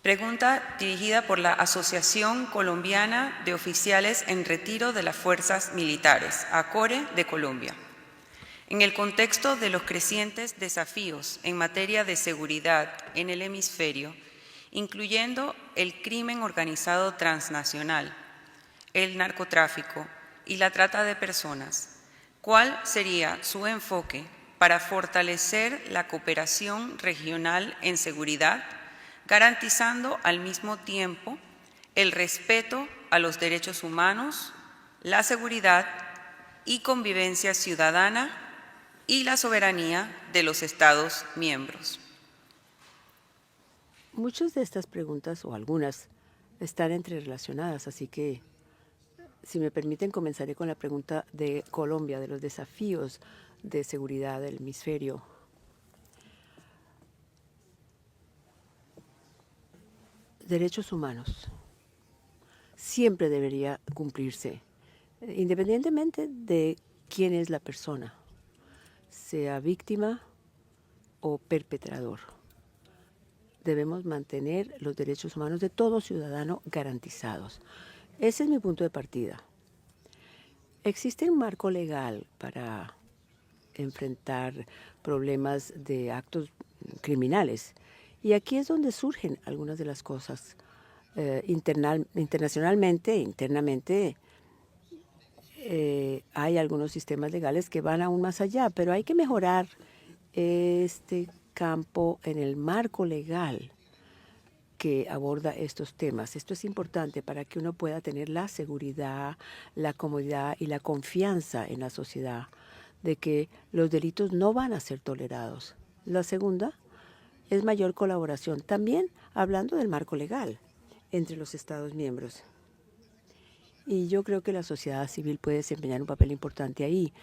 Pregunta dirigida por la Asociación Colombiana de Oficiales en Retiro de las Fuerzas Militares, ACORE de Colombia. En el contexto de los crecientes desafíos en materia de seguridad en el hemisferio, incluyendo el crimen organizado transnacional, el narcotráfico y la trata de personas, ¿cuál sería su enfoque para fortalecer la cooperación regional en seguridad, garantizando al mismo tiempo el respeto a los derechos humanos, la seguridad y convivencia ciudadana y la soberanía de los Estados miembros? Muchas de estas preguntas, o algunas, están entrerelacionadas, así que, si me permiten, comenzaré con la pregunta de Colombia, de los desafíos de seguridad del hemisferio. Derechos humanos. Siempre debería cumplirse, independientemente de quién es la persona, sea víctima o perpetrador. Debemos mantener los derechos humanos de todo ciudadano garantizados. Ese es mi punto de partida. Existe un marco legal para enfrentar problemas de actos criminales. Y aquí es donde surgen algunas de las cosas. Internacionalmente, internamente, hay algunos sistemas legales que van aún más allá, pero hay que mejorar este campo en el marco legal que aborda estos temas. Esto es importante para que uno pueda tener la seguridad, la comodidad y la confianza en la sociedad de que los delitos no van a ser tolerados. La segunda es mayor colaboración, también hablando del marco legal entre los Estados miembros. Y yo creo que la sociedad civil puede desempeñar un papel importante ahí.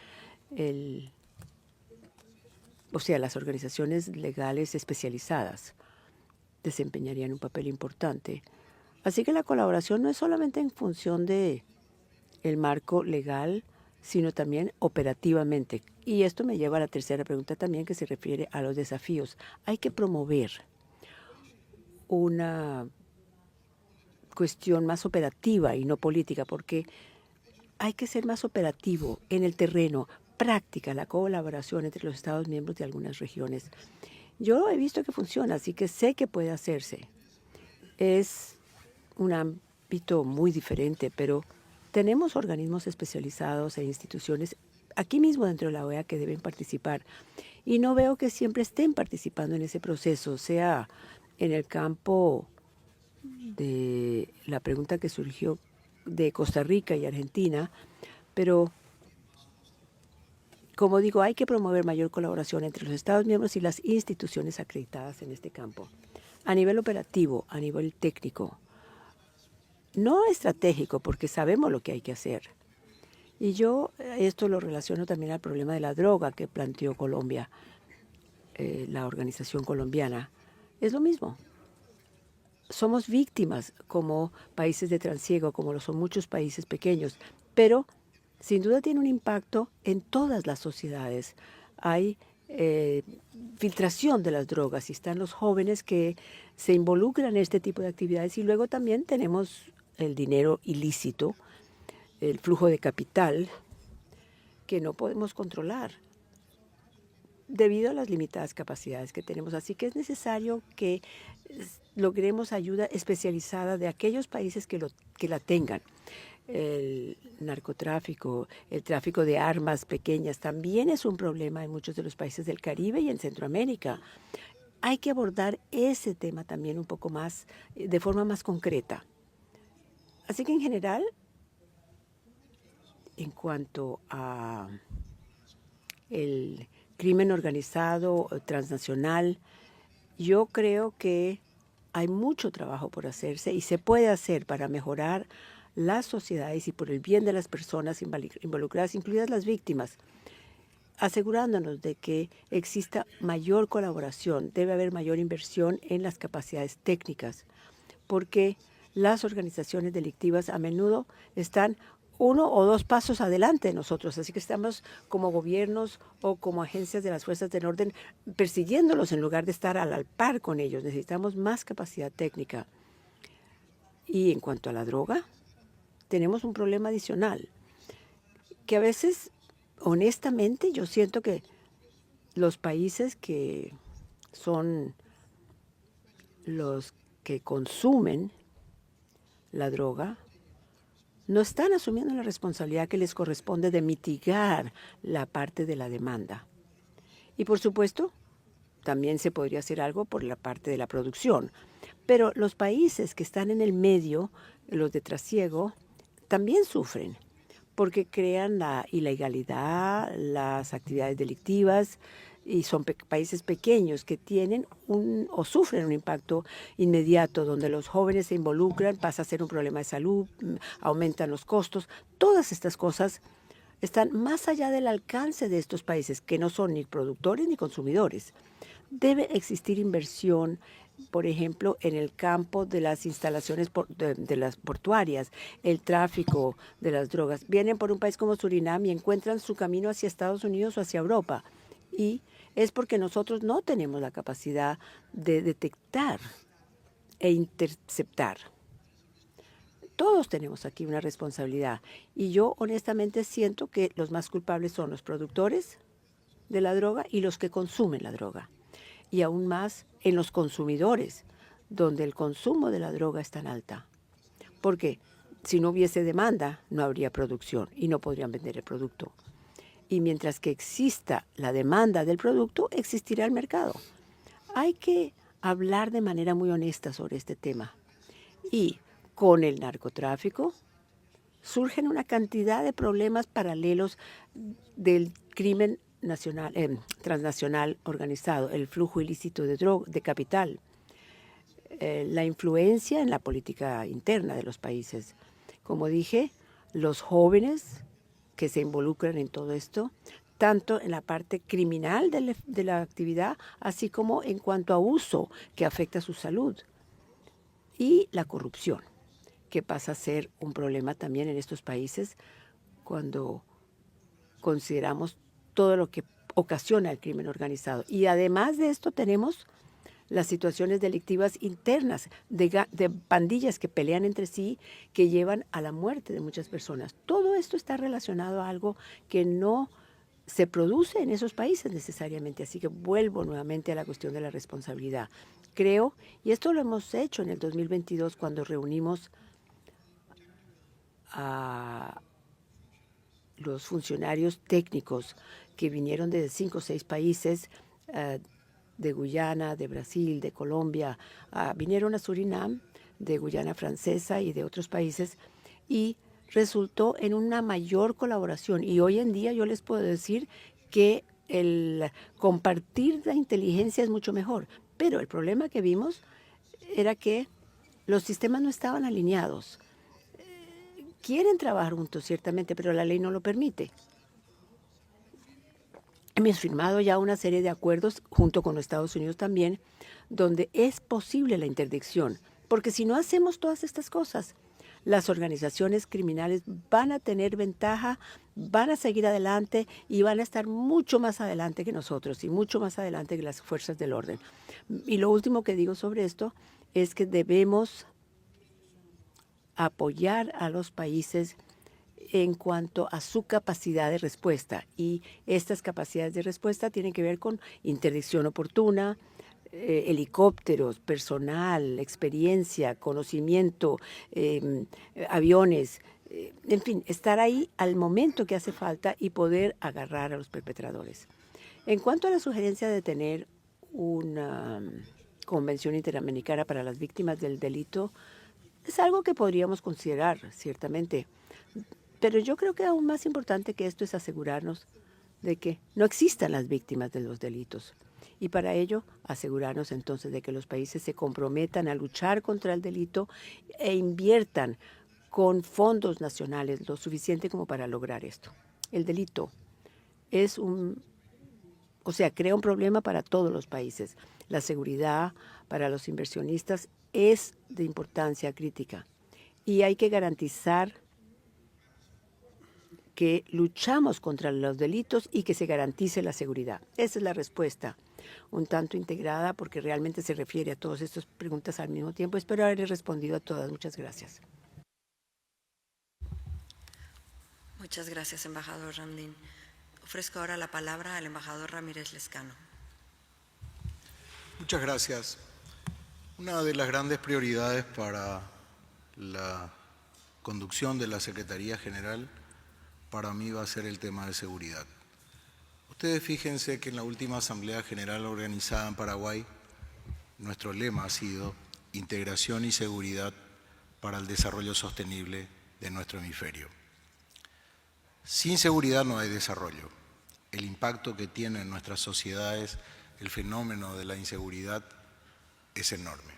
O sea, las organizaciones legales especializadas desempeñarían un papel importante. Así que la colaboración no es solamente en función de el marco legal, sino también operativamente. Y esto me lleva a la tercera pregunta también, que se refiere a los desafíos. Hay que promover una cuestión más operativa y no política, porque hay que ser más operativo en el terreno, práctica, la colaboración entre los Estados miembros de algunas regiones. Yo he visto que funciona, así que sé que puede hacerse. Es un ámbito muy diferente, pero tenemos organismos especializados e instituciones aquí mismo dentro de la OEA que deben participar. Y no veo que siempre estén participando en ese proceso, sea en el campo de la pregunta que surgió de Costa Rica y Argentina, pero como digo, hay que promover mayor colaboración entre los Estados miembros y las instituciones acreditadas en este campo. A nivel operativo, a nivel técnico, no estratégico, porque sabemos lo que hay que hacer. Y yo esto lo relaciono también al problema de la droga que planteó Colombia, la organización colombiana. Es lo mismo. Somos víctimas como países de trasiego, como lo son muchos países pequeños, pero sin duda tiene un impacto en todas las sociedades. Hay filtración de las drogas y están los jóvenes que se involucran en este tipo de actividades, y luego también tenemos el dinero ilícito, el flujo de capital que no podemos controlar debido a las limitadas capacidades que tenemos. Así que es necesario que logremos ayuda especializada de aquellos países que la tengan. El narcotráfico, el tráfico de armas pequeñas también es un problema en muchos de los países del Caribe y en Centroamérica. Hay que abordar ese tema también un poco más, de forma más concreta. Así que en general, en cuanto a el crimen organizado transnacional, yo creo que hay mucho trabajo por hacerse y se puede hacer para mejorar las sociedades y por el bien de las personas involucradas, incluidas las víctimas, asegurándonos de que exista mayor colaboración. Debe haber mayor inversión en las capacidades técnicas, porque las organizaciones delictivas a menudo están uno o dos pasos adelante de nosotros, así que estamos como gobiernos o como agencias de las fuerzas del orden persiguiéndolos en lugar de estar al par con ellos. Necesitamos más capacidad técnica. Y en cuanto a la droga, tenemos un problema adicional, que a veces, honestamente, yo siento que los países que son los que consumen la droga no están asumiendo la responsabilidad que les corresponde de mitigar la parte de la demanda. Y por supuesto, también se podría hacer algo por la parte de la producción. Pero los países que están en el medio, los de trasiego, también sufren porque crean la ilegalidad, las actividades delictivas, y son países pequeños que tienen o sufren un impacto inmediato, donde los jóvenes se involucran, pasa a ser un problema de salud, aumentan los costos. Todas estas cosas están más allá del alcance de estos países, que no son ni productores ni consumidores. Debe existir inversión, por ejemplo, en el campo de las instalaciones de las portuarias, el tráfico de las drogas. Vienen por un país como Surinam y encuentran su camino hacia Estados Unidos o hacia Europa. Y es porque nosotros no tenemos la capacidad de detectar e interceptar. Todos tenemos aquí una responsabilidad. Y yo honestamente siento que los más culpables son los productores de la droga y los que consumen la droga. Y aún más en los consumidores, donde el consumo de la droga es tan alta. Porque si no hubiese demanda, no habría producción y no podrían vender el producto. Y mientras que exista la demanda del producto, existirá el mercado. Hay que hablar de manera muy honesta sobre este tema. Y con el narcotráfico surgen una cantidad de problemas paralelos del crimen nacional, transnacional organizado, el flujo ilícito de capital, la influencia en la política interna de los países. Como dije, los jóvenes que se involucran en todo esto, tanto en la parte criminal de la actividad, así como en cuanto a uso que afecta a su salud. Y la corrupción, que pasa a ser un problema también en estos países cuando consideramos todo lo que ocasiona el crimen organizado. Y además de esto tenemos las situaciones delictivas internas de pandillas que pelean entre sí, que llevan a la muerte de muchas personas. Todo esto está relacionado a algo que no se produce en esos países necesariamente. Así que vuelvo nuevamente a la cuestión de la responsabilidad. Creo, y esto lo hemos hecho en el 2022 cuando reunimos a los funcionarios técnicos que vinieron de 5 o 6 países, de Guyana, de Brasil, de Colombia, vinieron a Surinam, de Guyana Francesa y de otros países, y resultó en una mayor colaboración. Y hoy en día yo les puedo decir que el compartir la inteligencia es mucho mejor. Pero el problema que vimos era que los sistemas no estaban alineados. Quieren trabajar juntos, ciertamente, pero la ley no lo permite. Hemos firmado ya una serie de acuerdos, junto con los Estados Unidos también, donde es posible la interdicción. Porque si no hacemos todas estas cosas, las organizaciones criminales van a tener ventaja, van a seguir adelante y van a estar mucho más adelante que nosotros y mucho más adelante que las fuerzas del orden. Y lo último que digo sobre esto es que debemos apoyar a los países en cuanto a su capacidad de respuesta. Y estas capacidades de respuesta tienen que ver con interdicción oportuna, helicópteros, personal, experiencia, conocimiento, aviones, en fin, estar ahí al momento que hace falta y poder agarrar a los perpetradores. En cuanto a la sugerencia de tener una convención interamericana para las víctimas del delito, es algo que podríamos considerar, ciertamente. Pero yo creo que aún más importante que esto es asegurarnos de que no existan las víctimas de los delitos. Y para ello, asegurarnos entonces de que los países se comprometan a luchar contra el delito e inviertan con fondos nacionales lo suficiente como para lograr esto. El delito es crea un problema para todos los países. La seguridad para los inversionistas es de importancia crítica y hay que garantizar que luchamos contra los delitos y que se garantice la seguridad. Esa es la respuesta, un tanto integrada porque realmente se refiere a todas estas preguntas al mismo tiempo. Espero haber respondido a todas. Muchas gracias. Muchas gracias, embajador Ramdin. Ofrezco ahora la palabra al embajador Ramírez Lezcano. Muchas gracias. Una de las grandes prioridades para la conducción de la Secretaría General para mí va a ser el tema de seguridad. Ustedes fíjense que en la última Asamblea General organizada en Paraguay, nuestro lema ha sido integración y seguridad para el desarrollo sostenible de nuestro hemisferio. Sin seguridad no hay desarrollo. El impacto que tiene en nuestras sociedades el fenómeno de la inseguridad es enorme.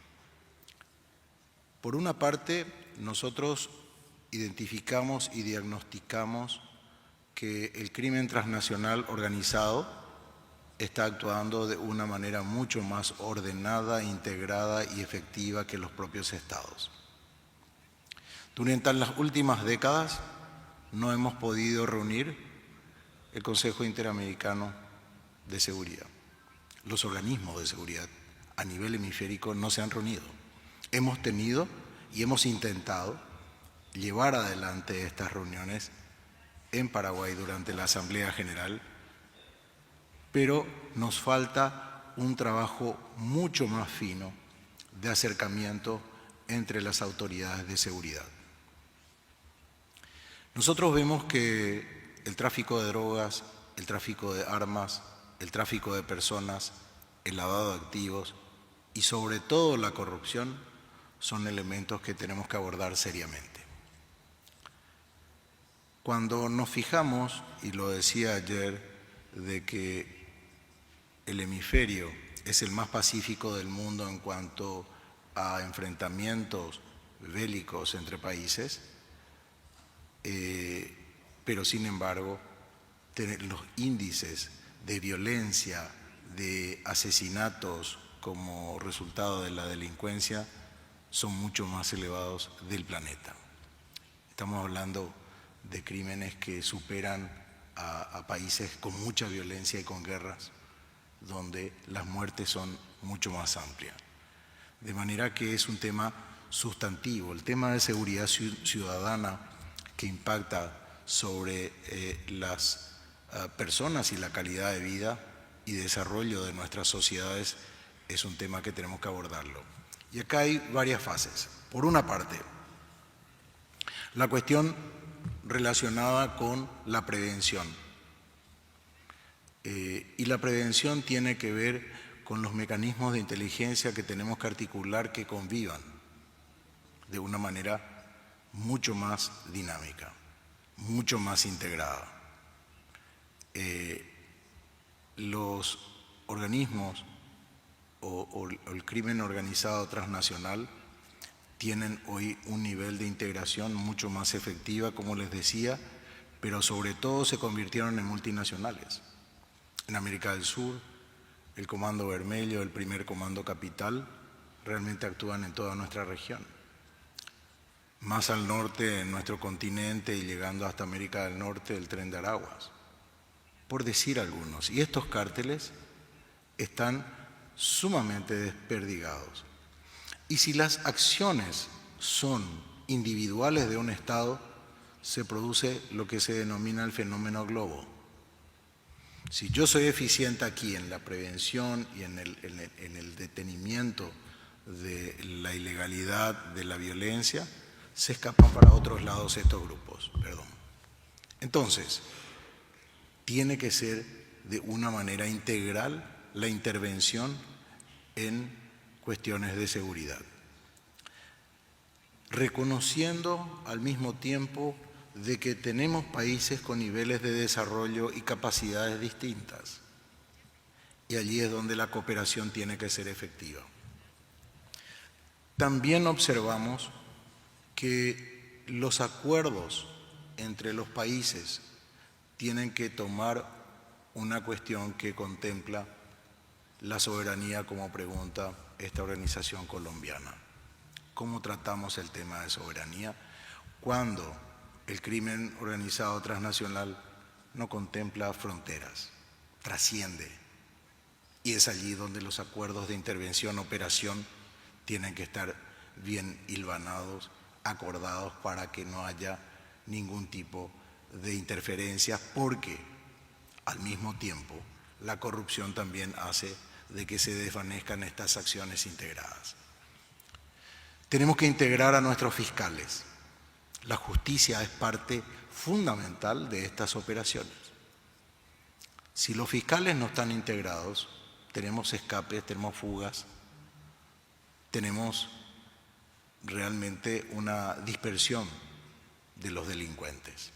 Por una parte, nosotros identificamos y diagnosticamos que el crimen transnacional organizado está actuando de una manera mucho más ordenada, integrada y efectiva que los propios estados. Durante las últimas décadas no hemos podido reunir el Consejo Interamericano de Seguridad. Los organismos de seguridad a nivel hemisférico no se han reunido. Hemos tenido y hemos intentado llevar adelante estas reuniones en Paraguay durante la Asamblea General, pero nos falta un trabajo mucho más fino de acercamiento entre las autoridades de seguridad. Nosotros vemos que el tráfico de drogas, el tráfico de armas, el tráfico de personas, el lavado de activos y sobre todo la corrupción son elementos que tenemos que abordar seriamente. Cuando nos fijamos, y lo decía ayer, de que el hemisferio es el más pacífico del mundo en cuanto a enfrentamientos bélicos entre países, pero sin embargo los índices de violencia, de asesinatos como resultado de la delincuencia son mucho más elevados del planeta. Estamos hablando de crímenes que superan a países con mucha violencia y con guerras, donde las muertes son mucho más amplias. De manera que es un tema sustantivo, el tema de seguridad ciudadana que impacta sobre las personas y la calidad de vida y desarrollo de nuestras sociedades es un tema que tenemos que abordarlo. Y acá hay varias fases. Por una parte, la cuestión relacionada con la prevención. Y la prevención tiene que ver con los mecanismos de inteligencia que tenemos que articular que convivan de una manera mucho más dinámica, mucho más integrada. Los organismos o el crimen organizado transnacional tienen hoy un nivel de integración mucho más efectiva, como les decía, pero sobre todo se convirtieron en multinacionales. En América del Sur, el Comando Vermelho, el primer Comando Capital, realmente actúan en toda nuestra región. Más al norte, en nuestro continente y llegando hasta América del Norte, el Tren de Araguas, por decir algunos. Y estos cárteles están sumamente desperdigados. Y si las acciones son individuales de un Estado, se produce lo que se denomina el fenómeno globo. Si yo soy eficiente aquí en la prevención y en el detenimiento de la ilegalidad, de la violencia, se escapan para otros lados estos grupos. Entonces, tiene que ser de una manera integral la intervención en cuestiones de seguridad, reconociendo al mismo tiempo de que tenemos países con niveles de desarrollo y capacidades distintas, y allí es donde la cooperación tiene que ser efectiva. También observamos que los acuerdos entre los países tienen que tomar una cuestión que contempla la soberanía, como pregunta esta organización colombiana. ¿Cómo tratamos el tema de soberanía cuando el crimen organizado transnacional no contempla fronteras, trasciende. Y es allí donde los acuerdos de intervención, operación, tienen que estar bien hilvanados, acordados para que no haya ningún tipo de interferencias, porque al mismo tiempo la corrupción también hace de que se desvanezcan estas acciones integradas. Tenemos que integrar a nuestros fiscales. La justicia es parte fundamental de estas operaciones. Si los fiscales no están integrados, tenemos escapes, tenemos fugas, tenemos realmente una dispersión de los delincuentes.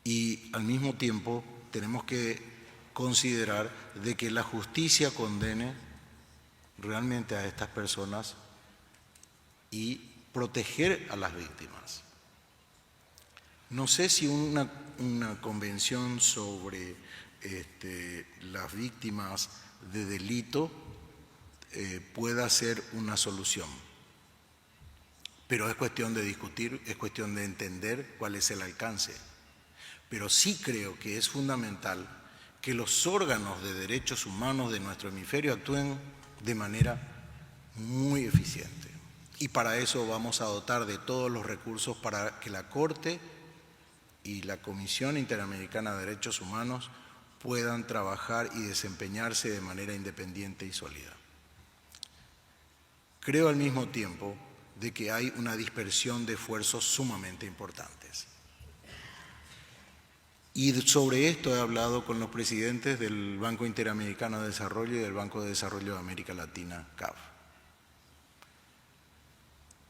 Y al mismo tiempo tenemos que considerar de que la justicia condene realmente a estas personas y proteger a las víctimas. No sé si una convención sobre las víctimas de delito pueda ser una solución, pero es cuestión de discutir, es cuestión de entender cuál es el alcance. Pero sí creo que es fundamental que los órganos de derechos humanos de nuestro hemisferio actúen de manera muy eficiente. Y para eso vamos a dotar de todos los recursos para que la Corte y la Comisión Interamericana de Derechos Humanos puedan trabajar y desempeñarse de manera independiente y sólida. Creo al mismo tiempo de que hay una dispersión de esfuerzos sumamente importantes. Y sobre esto he hablado con los presidentes del Banco Interamericano de Desarrollo y del Banco de Desarrollo de América Latina, CAF.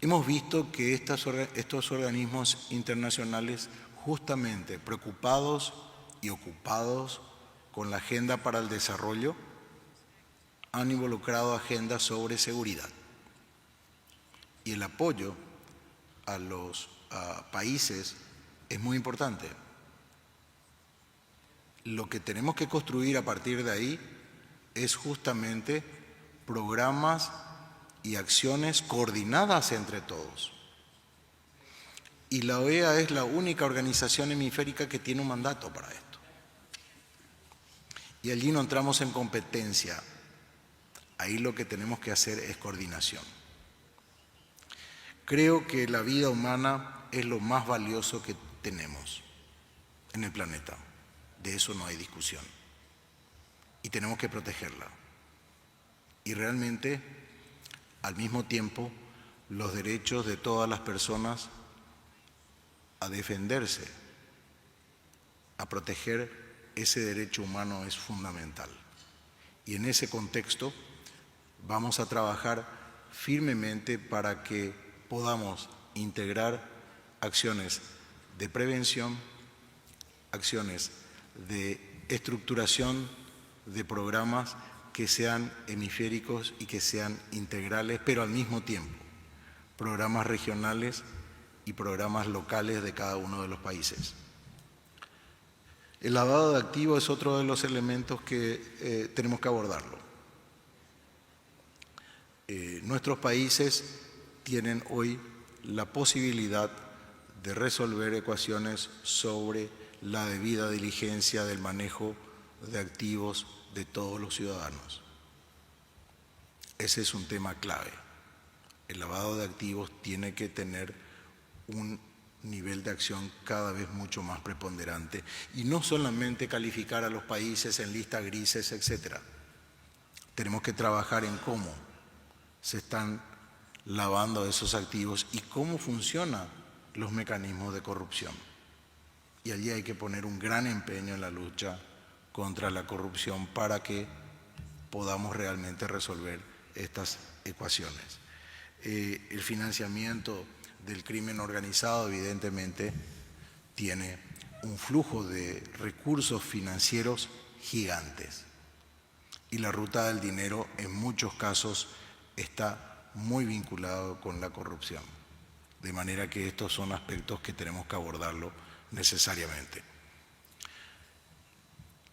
Hemos visto que estos organismos internacionales, justamente preocupados y ocupados con la agenda para el desarrollo, han involucrado agendas sobre seguridad. Y el apoyo a los países es muy importante. Lo que tenemos que construir a partir de ahí es justamente programas y acciones coordinadas entre todos. Y la OEA es la única organización hemisférica que tiene un mandato para esto. Y allí no entramos en competencia. Ahí lo que tenemos que hacer es coordinación. Creo que la vida humana es lo más valioso que tenemos en el planeta. De eso no hay discusión. Y tenemos que protegerla. Y realmente, al mismo tiempo, los derechos de todas las personas a defenderse, a proteger ese derecho humano es fundamental. Y en ese contexto vamos a trabajar firmemente para que podamos integrar acciones de prevención, acciones de estructuración de programas que sean hemisféricos y que sean integrales, pero al mismo tiempo programas regionales y programas locales de cada uno de los países. El lavado de activos es otro de los elementos que tenemos que abordarlo. Nuestros países tienen hoy la posibilidad de resolver ecuaciones sobre la debida diligencia del manejo de activos de todos los ciudadanos. Ese es un tema clave. El lavado de activos tiene que tener un nivel de acción cada vez mucho más preponderante y no solamente calificar a los países en listas grises, etc. Tenemos que trabajar en cómo se están lavando esos activos y cómo funcionan los mecanismos de corrupción. Y allí hay que poner un gran empeño en la lucha contra la corrupción para que podamos realmente resolver estas ecuaciones. El financiamiento del crimen organizado evidentemente tiene un flujo de recursos financieros gigantes y la ruta del dinero en muchos casos está muy vinculado con la corrupción, de manera que estos son aspectos que tenemos que abordarlo necesariamente.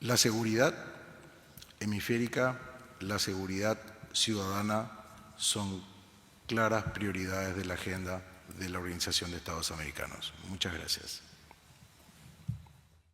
La seguridad hemisférica, la seguridad ciudadana son claras prioridades de la agenda de la Organización de Estados Americanos. Muchas gracias.